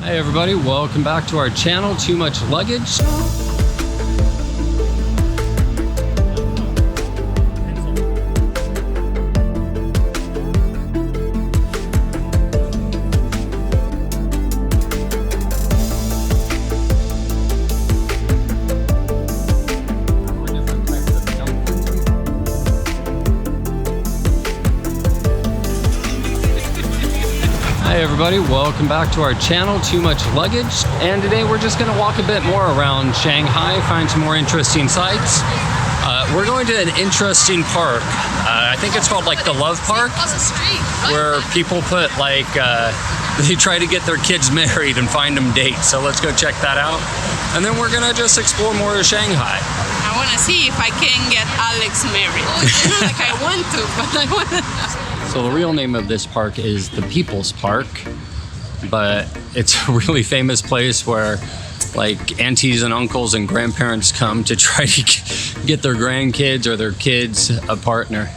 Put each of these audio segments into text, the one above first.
Hey everybody, welcome back to our channel, Too Much Luggage. Hey everybody, welcome back to our channel, Too Much Luggage. And today we're just gonna walk a bit more around Shanghai, find some more interesting sights. We're going to an interesting park. I think it's called like the Love Park, where people put like, they try to get their kids married and find them dates. So let's go check that out. And then we're gonna just explore more of Shanghai. I wanna see if I can get Alex married. It's not like I want to, but I wanna. So the real name of this park is the People's Park, but it's a really famous place where like aunties and uncles and grandparents come to try to get their grandkids or their kids a partner.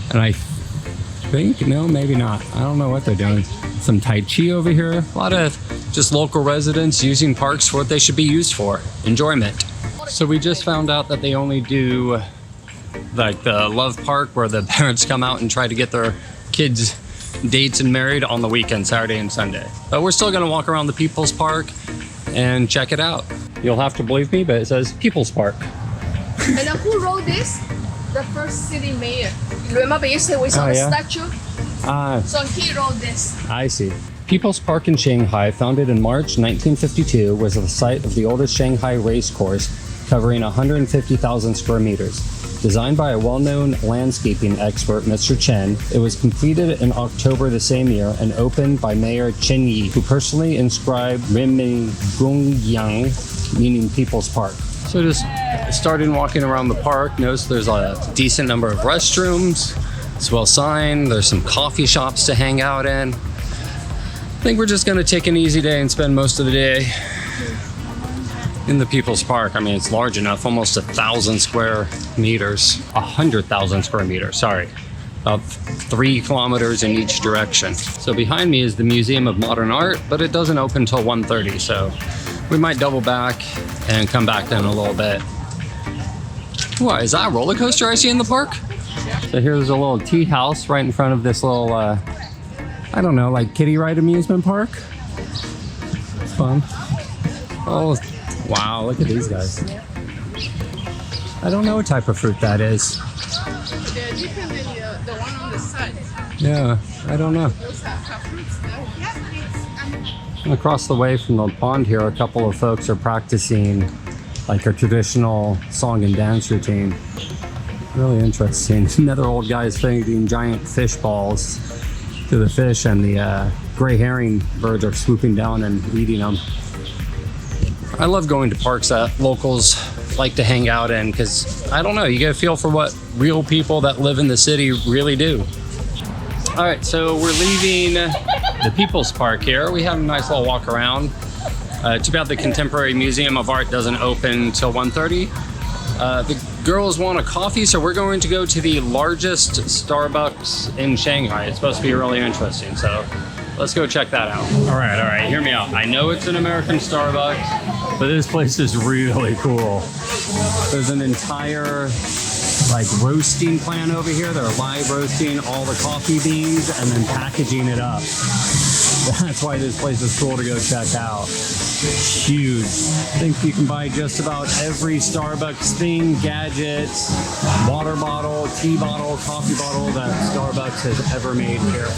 And I think, no, maybe not. I don't know what they're doing. Some Tai Chi over here. A lot of just local residents using parks for what they should be used for, enjoyment. So we just found out that they only do like the Love Park where the parents come out and try to get their kids dates and married on the weekend, Saturday and Sunday. But we're still gonna walk around the People's Park and check it out. You'll have to believe me, but it says People's Park. And who wrote this? The first city mayor. Remember yesterday we saw the statue? So he wrote this. I see. People's Park in Shanghai, founded in March 1952, was the site of the oldest Shanghai race course, covering 150,000 square meters. Designed by a well-known landscaping expert, Mr. Chen, it was completed in October the same year and opened by Mayor Chen Yi, who personally inscribed Renmin Gongyang, meaning People's Park. So just starting walking around the park, notice there's a decent number of restrooms. It's well signed. There's some coffee shops to hang out in. I think we're just gonna take an easy day and spend most of the day in the People's Park. I mean, it's large enough, almost 1,000 square meters, 100,000 square meters, sorry. About 3 kilometers in each direction. So behind me is the Museum of Modern Art, but it doesn't open until 1:30, so we might double back and come back then a little bit. What, is that a roller coaster I see in the park? So here's a little tea house right in front of this little, I don't know, like kiddie ride amusement park. It's fun. Oh, wow, look at these guys. I don't know what type of fruit that is. They're different than the one on the side. Yeah, I don't know. Those have fruits there. And across the way from the pond here, a couple of folks are practicing like a traditional song and dance routine. Really interesting. Another old guy is feeding giant fish balls to the fish, and the gray herring birds are swooping down and eating them. I love going to parks that locals like to hang out in because, I don't know, you get a feel for what real people that live in the city really do. All right, so we're leaving the People's Park here. We have a nice little walk around. Too bad the Contemporary Museum of Art doesn't open till 1:30. The girls want a coffee, so we're going to go to the largest Starbucks in Shanghai. It's supposed to be really interesting, so let's go check that out. All right, hear me out. I know it's an American Starbucks, but this place is really cool. There's an entire like roasting plant over here. They're live roasting all the coffee beans and then packaging it up. That's why this place is cool to go check out. Huge. I think you can buy just about every Starbucks thing, gadgets, water bottle, tea bottle, coffee bottle that Starbucks has ever made here.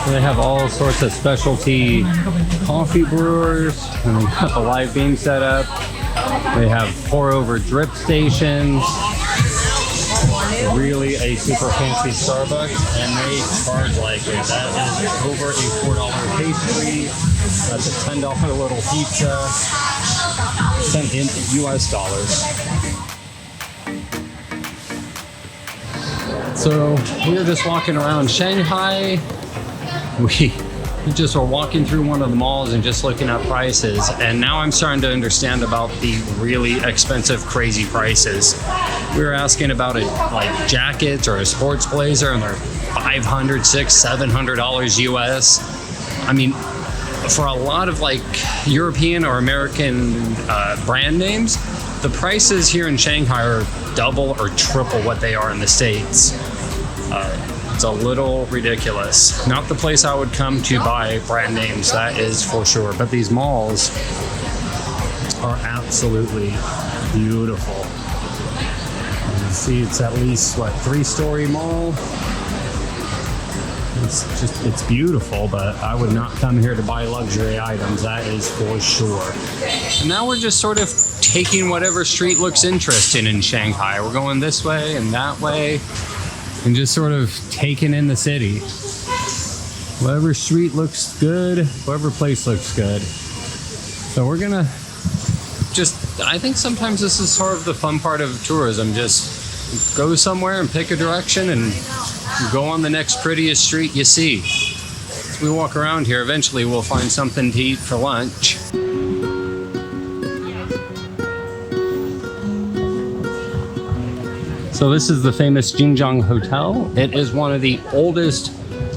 They have all sorts of specialty coffee brewers, and they got the live bean set up. They have pour over drip stations. really a super fancy Starbucks, and they charge like it. That is over a $4 pastry. That's a $10 little pizza, sent in US dollars. So we were just walking around Shanghai. We just were walking through one of the malls and just looking at prices, and now I'm starting to understand about the really expensive, crazy prices. We were asking about it, like jackets or a sports blazer, and they're $500, $600, $700 US. I mean, for a lot of like European or American brand names, the prices here in Shanghai are double or triple what they are in the States. It's a little ridiculous. Not the place I would come to buy brand names, that is for sure. But these malls are absolutely beautiful. You see, it's at least, what, 3-story mall? It's beautiful, but I would not come here to buy luxury items, that is for sure. And now we're just sort of taking whatever street looks interesting in Shanghai. We're going this way and that way, and just sort of taking in the city. Whatever street looks good, whatever place looks good. So we're gonna I think sometimes this is sort of the fun part of tourism. Just go somewhere and pick a direction and go on the next prettiest street you see. As we walk around here, eventually we'll find something to eat for lunch. So this is the famous Jing'an Hotel. It is one of the oldest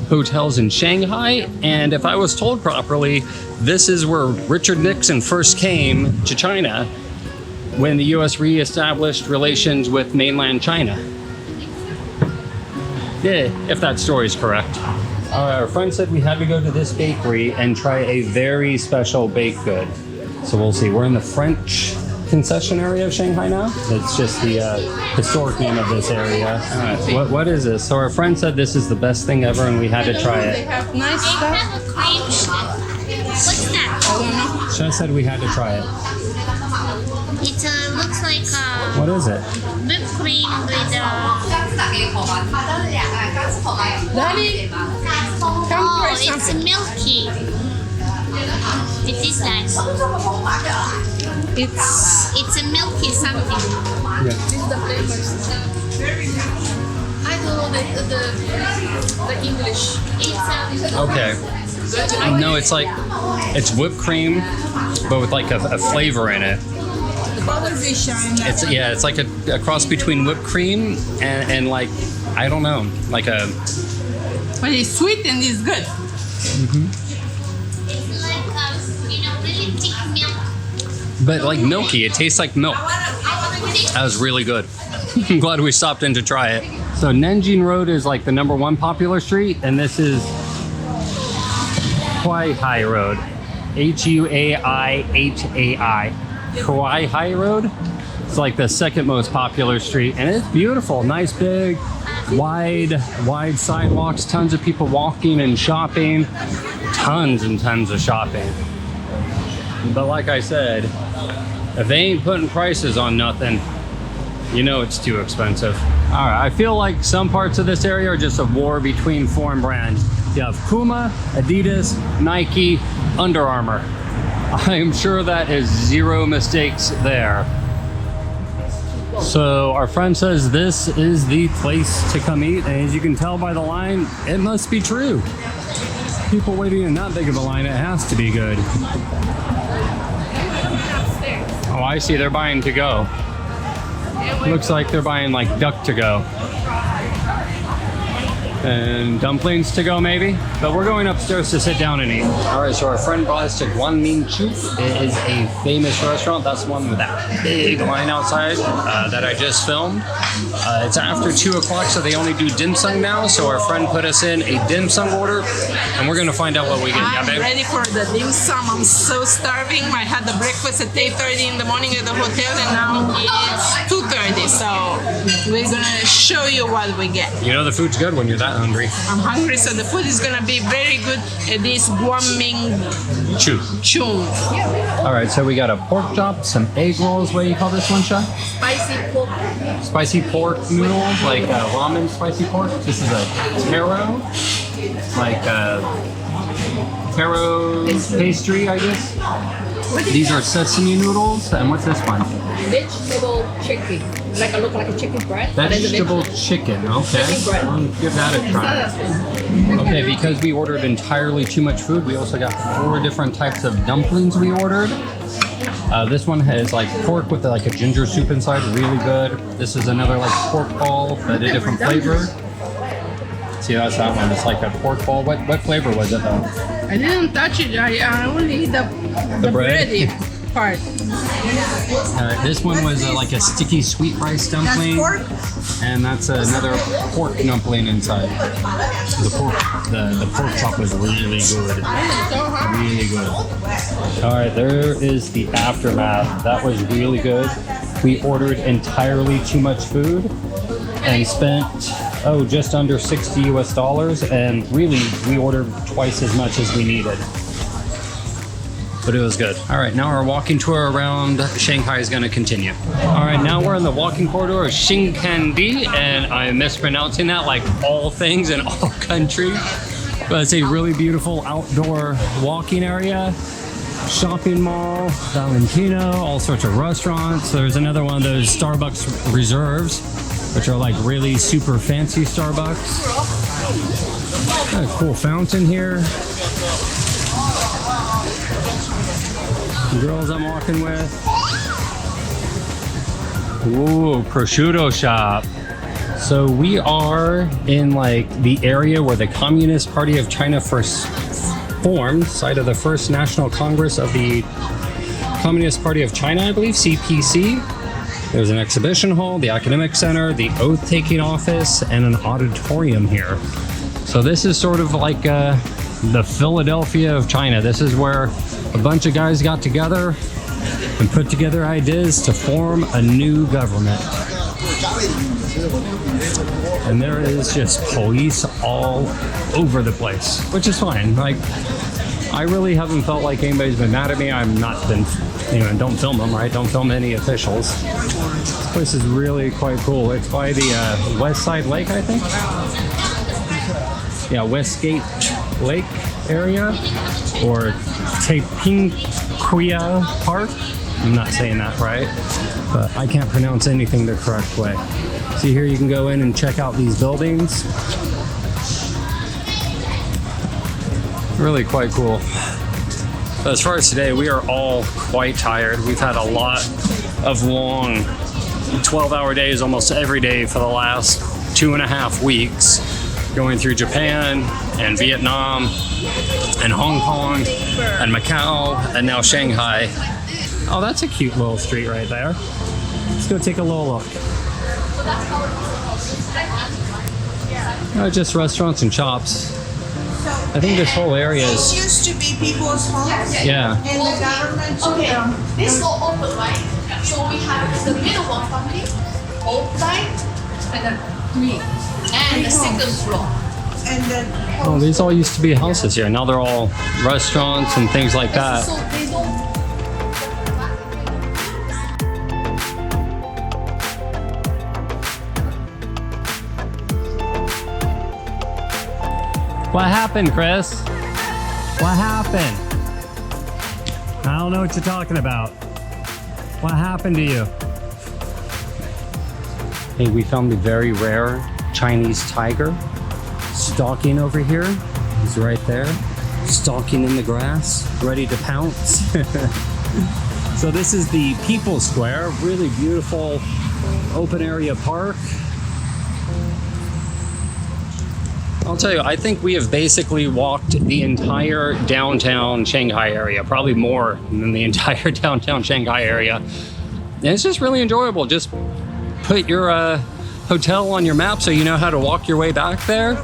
hotels in Shanghai, and if I was told properly, this is where Richard Nixon first came to China when the US re-established relations with mainland China. Yeah, if that story is correct. Our friend said we had to go to this bakery and try a very special baked good. So we'll see. We're in the French concession area of Shanghai now. It's just the historic name of this area. What is this? So our friend said this is the best thing ever, and we had to try They it. have nice They stuff. have a cream. What's that? I don't know. Shah said we had to try it. It looks like What is it? whipped cream with Daddy, come try it's something. milky. It is that. It's a milky something. This is the flavors. I don't know the English. It's Okay. No, it's whipped cream, but with like a flavor in it. It's like a cross between whipped cream and like, I don't know, like a. But it's sweet and it's good. It's like really thick milk. But like milky, it tastes like milk. That was really good. I'm glad we stopped in to try it. So Nanjing Road is like the #1 popular street, and this is Huaihai Road. Huaihai. Huaihai Road. It's like the second most popular street, and it's beautiful. Nice big, wide sidewalks, tons of people walking and shopping, tons and tons of shopping. But like I said, if they ain't putting prices on nothing, you know it's too expensive. All right, I feel like some parts of this area are just a war between foreign brands. You have Puma, Adidas, Nike, Under Armour. I am sure that is zero mistakes there. So our friend says this is the place to come eat, and as you can tell by the line, it must be true. People waiting in that big of a line, it has to be good. Oh, I see, they're buying to go. Looks like they're buying like duck to go. And dumplings to go maybe, but we're going upstairs to sit down and eat. All right, so our friend brought us to Guanminchu. It is a famous restaurant. That's the one with that big line outside that I just filmed. It's after 2 o'clock, so they only do dim sum now. So our friend put us in a dim sum order, and we're gonna find out what we get. Yeah, I'm babe? ready for the dim sum. I'm so starving. I had the breakfast at 8:30 in the morning at the hotel, and now it's 2:30. So we're gonna show you what we get. You know the food's good when you're that hungry. I'm hungry, so the food is gonna be very good. This Guangming Chung. All right, so we got a pork chop, some egg rolls. What do you call this one, Chef? Spicy pork. Spicy pork noodles, like ramen spicy pork. This is a taro, like taro pastry, I guess. These are sesame noodles, and what's this one? Vegetable chicken. Look like a chicken breast. Vegetable chicken, okay. I'll give that a try. Okay, because we ordered entirely too much food, we also got 4 different types of dumplings we ordered. This one has like pork with like a ginger soup inside, really good. This is another like pork ball, but a different flavor. See, that's that one. It's like a pork ball. What flavor was it though? I didn't touch it. I only eat the bread? bready part. This one was like a sticky sweet rice dumpling, and that's another pork dumpling inside. The pork chop was really good, really good. All right, there is the aftermath. That was really good. We ordered entirely too much food and spent just under $60 US, and really we ordered twice as much as we needed. But it was good. All right, now our walking tour around Shanghai is gonna continue. All right, now we're in the walking corridor of Xing'an, and I'm mispronouncing that like all things in all countries. But it's a really beautiful outdoor walking area. Shopping mall, Valentino, all sorts of restaurants. There's another one of those Starbucks reserves, which are like really super fancy Starbucks. Got a cool fountain here. The girls I'm walking with. Ooh, prosciutto shop. So we are in like the area where the Communist Party of China first formed, site of the first National Congress of the Communist Party of China, I believe, CPC. There's an exhibition hall, the academic center, the oath-taking office, and an auditorium here. So this is sort of like the Philadelphia of China. This is where a bunch of guys got together and put together ideas to form a new government. And there is just police all over the place, which is fine. Like, I really haven't felt like anybody's been mad at me. I've not been, don't film them, right? Don't film any officials. This place is really quite cool. It's by the West Side Lake, I think. Yeah, Westgate Lake area, or Taipingquia Park. I'm not saying that right, but I can't pronounce anything the correct way. See, here you can go in and check out these buildings. Really quite cool. But as far as today, we are all quite tired. We've had a lot of long 12-hour days almost every day for the last 2.5 weeks, going through Japan and Vietnam and Hong Kong and Macau and now Shanghai. Oh, that's a cute little street right there. Let's go take a little look. Just restaurants and shops. I think this whole area is... This used to be people's homes. Yeah. And the government took Okay, them. this all open, right? So we have the middle one family, both sides, and then 3. And the second floor. And then Oh, these all used to be houses here. Now they're all restaurants and things like that. So they don't. What happened, Chris? What happened? I don't know what you're talking about. What happened to you? Hey, we found the very rare Chinese tiger stalking over here. He's right there, stalking in the grass, ready to pounce. So this is the People Square, really beautiful open area park. I'll tell you, I think we have basically walked the entire downtown Shanghai area, probably more than the entire downtown Shanghai area. And it's just really enjoyable. Just put your hotel on your map so you know how to walk your way back there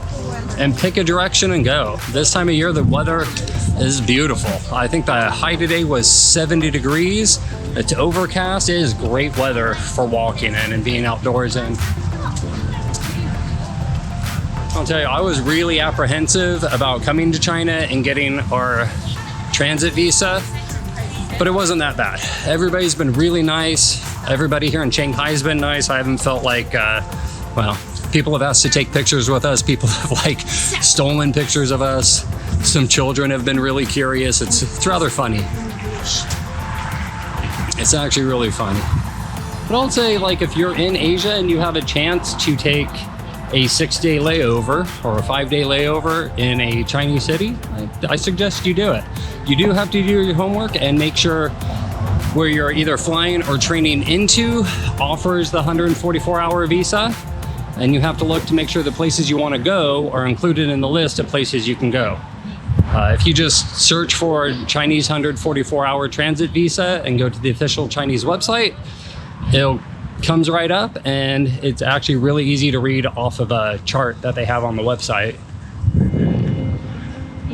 and pick a direction and go. This time of year, the weather is beautiful. I think the high today was 70 degrees. It's overcast. It is great weather for walking in and being outdoors in. I'll tell you, I was really apprehensive about coming to China and getting our transit visa, but it wasn't that bad. Everybody's been really nice. Everybody here in Shanghai's been nice. I haven't felt like, well, people have asked to take pictures with us. People have like stolen pictures of us. Some children have been really curious. It's rather funny. It's actually really funny. But I'll say, like, if you're in Asia and you have a chance to take a 6-day layover or a 5-day layover in a Chinese city, I suggest you do it. You do have to do your homework and make sure where you're either flying or training into offers the 144-hour visa, and you have to look to make sure the places you want to go are included in the list of places you can go. If you just search for Chinese 144-hour transit visa and go to the official Chinese website, it comes right up, and it's actually really easy to read off of a chart that they have on the website.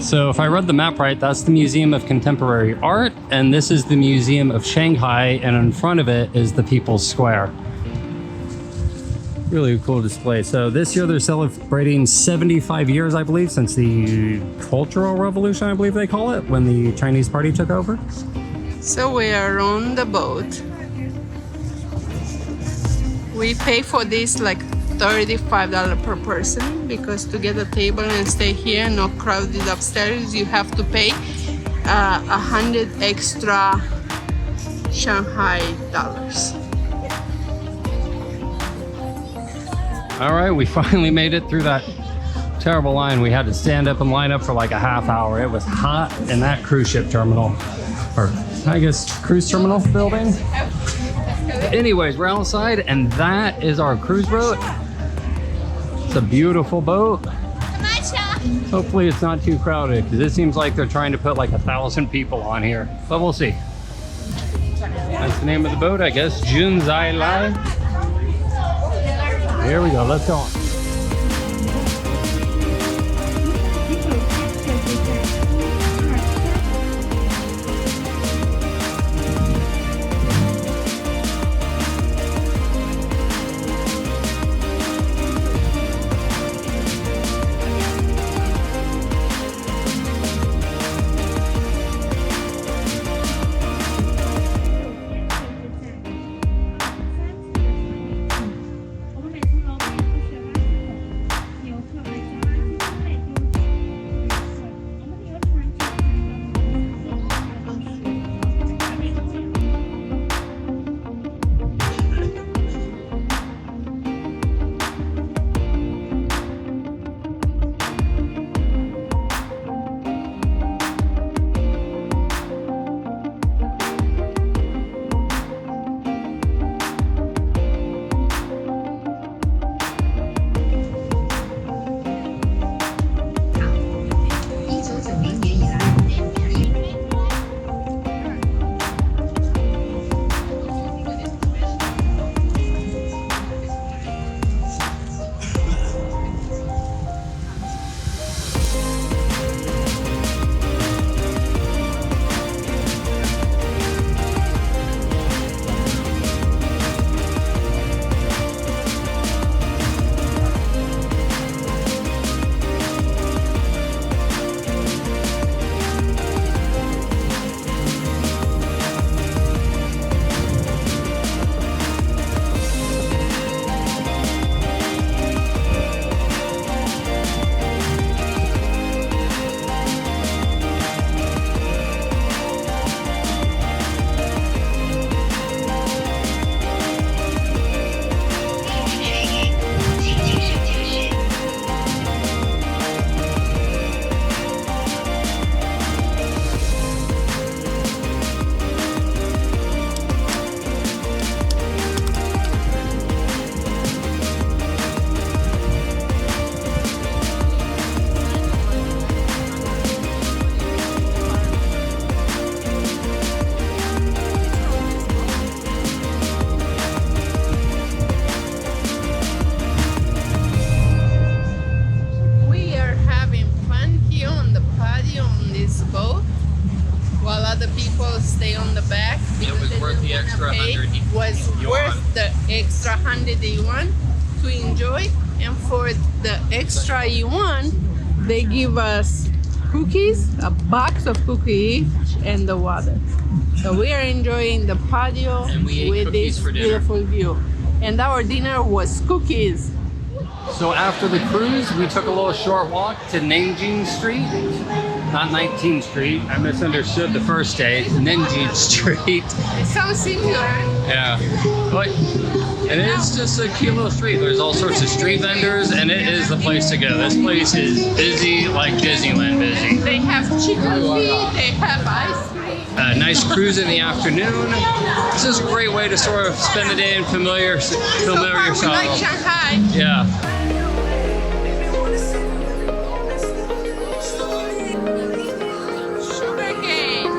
So if I read the map right, that's the Museum of Contemporary Art, and this is the Museum of Shanghai, and in front of it is the People's Square. Really cool display. So this year they're celebrating 75 years, I believe, since the Cultural Revolution, I believe they call it, when the Chinese party took over. So we are on the boat. We pay for this like $35 per person, because to get a table and stay here, not crowded upstairs, you have to pay 100 extra Shanghai dollars. All right, we finally made it through that terrible line. We had to stand up and line up for like a half hour. It was hot in that cruise ship terminal, or I guess cruise terminal building. Anyways, we're outside, and that is our cruise boat. It's a beautiful boat. Hopefully it's not too crowded, because it seems like they're trying to put like 1,000 people on here, but we'll see. That's the name of the boat, I guess. Junzai. Here we go, let's go on. Was worth the extra 100 yuan to enjoy, and for the extra yuan, they give us cookies, a box of cookies, and the water. So we are enjoying the patio And we ate with cookies this for dinner. beautiful view. And our dinner was cookies. So after the cruise, we took a little short walk to Nanjing Street. Not 19th Street. I misunderstood the first day. Nanjing Street. It sounds similar. Yeah. But it is just a cute little street. There's all sorts of street vendors, and it is the place to go. This place is busy like Disneyland busy. They have chicken feet, they have ice cream. A nice cruise in the afternoon. This is a great way to sort of spend the day and familiar So far, we yourself. like Shanghai. Yeah. Sugarcane.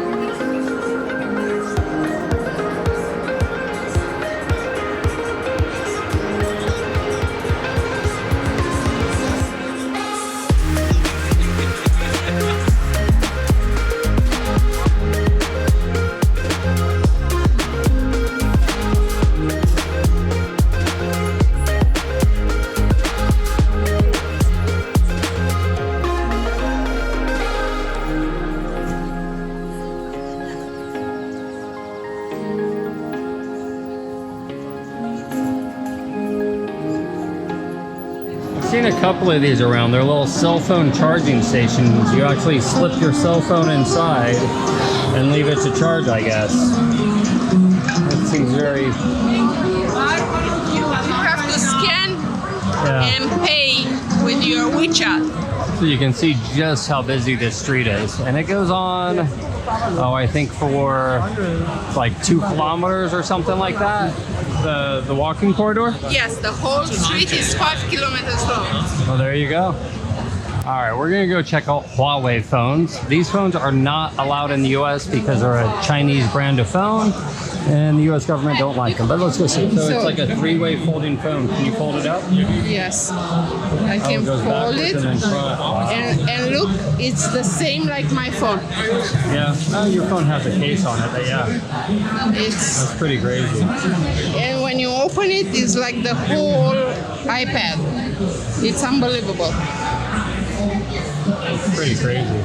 I've seen a couple of these around. They're little cell phone charging stations. You actually slip your cell phone inside and leave it to charge, I guess. That seems very... You have to scan and pay with your WeChat. So you can see just how busy this street is. And it goes on, I think for like 2 kilometers or something like that. The walking corridor? Yes, the whole street is 5 kilometers long. Well, there you go. All right, we're gonna go check out Huawei phones. These phones are not allowed in the US because they're a Chinese brand of phone, and the US government don't like them. But let's go see. So it's like a 3-way folding phone. Can you fold it up? Yes, I can it goes fold backwards it. and then front. Wow. And look, it's the same like my phone. Yeah, your phone has a case on it, but yeah, It's that's pretty crazy. and when you open it, it's like the whole iPad. It's unbelievable. It's pretty crazy.